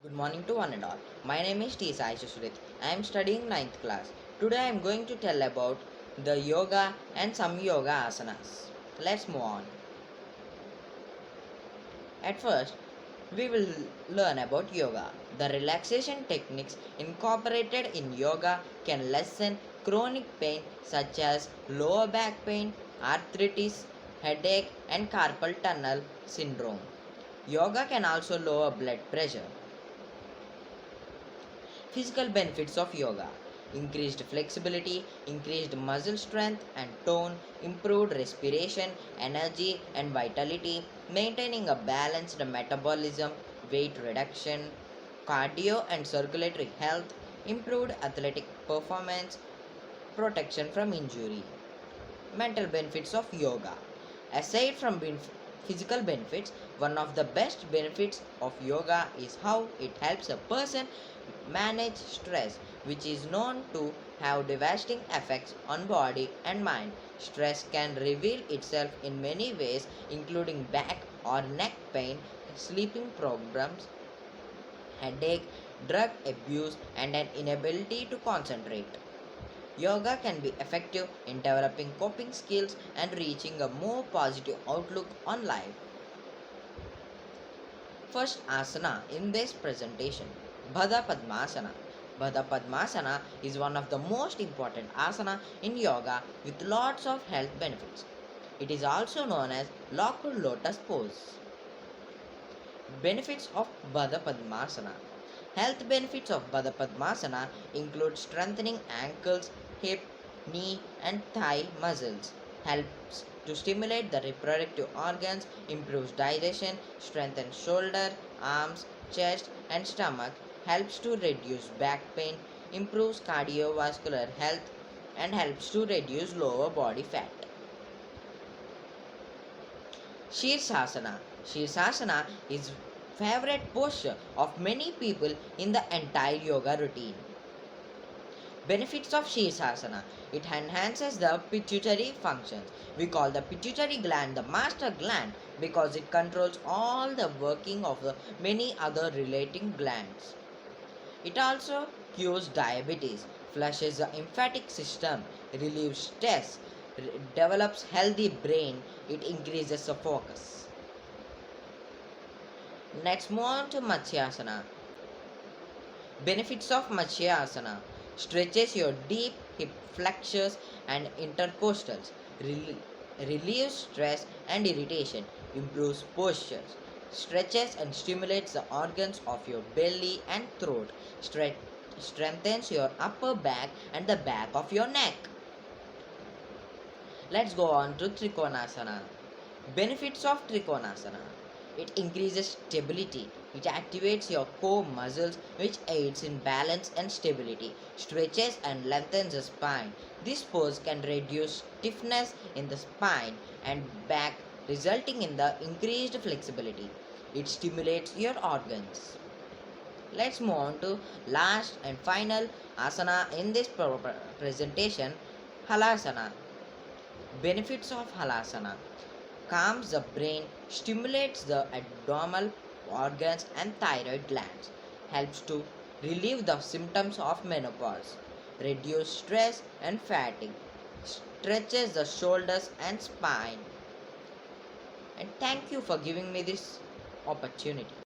Good morning to one and all. My name is T. Sai Sushrit. I am studying ninth class. Today I am going to tell about the yoga and some yoga asanas. Let's move on. At first, we will learn about yoga. The relaxation techniques incorporated in yoga can lessen chronic pain such as lower back pain, arthritis, headache, and carpal tunnel syndrome. Yoga can also lower blood pressure. Physical benefits of yoga: increased flexibility, increased muscle strength and tone, improved respiration, energy and vitality, maintaining a balanced metabolism, weight reduction, cardio and circulatory health, improved athletic performance, protection from injury. Mental benefits of yoga. Aside from physical benefits, one of the best benefits of yoga is how it helps a person manage stress, which is known to have devastating effects on body and mind. Stress can reveal itself in many ways, including back or neck pain, sleeping problems, headache, drug abuse, and an inability to concentrate. Yoga can be effective in developing coping skills and reaching a more positive outlook on life. First asana in this presentation, Bhada Padmasana. Bhada Padmasana is one of the most important asana in yoga with lots of health benefits. It is also known as locked lotus pose. Benefits of Bhada Padmasana. Health benefits of Bhada Padmasana include strengthening ankles, hip, knee, and thigh muscles, helps to stimulate the reproductive organs, improves digestion, strengthens shoulder, arms, chest, and stomach, helps to reduce back pain, improves cardiovascular health, and helps to reduce lower body fat. Shirsasana. Shirsasana is favorite posture of many people in the entire yoga routine. Benefits of Shirsasana. It enhances the pituitary functions. We call the pituitary gland the master gland because it controls all the working of the many other relating glands. It also cures diabetes, flushes the lymphatic system, relieves stress, develops healthy brain, it increases the focus. Let's move on to Matsyasana. Benefits of Matsyasana: stretches your deep hip flexors and intercostals, relieves stress and irritation, improves postures, stretches and stimulates the organs of your belly and throat, strengthens your upper back and the back of your neck. Let's go on to Trikonasana. Benefits of Trikonasana: it increases stability. It activates your core muscles, which aids in balance and stability, stretches and lengthens the spine. This pose can reduce stiffness in the spine and back, resulting in the increased flexibility. It stimulates your organs. Let's move on to last and final asana in this presentation, Halasana. Benefits of Halasana: calms the brain, stimulates the abdominal organs and thyroid glands, helps to relieve the symptoms of menopause, reduce stress and fatigue, stretches the shoulders and spine. And thank you for giving me this opportunity.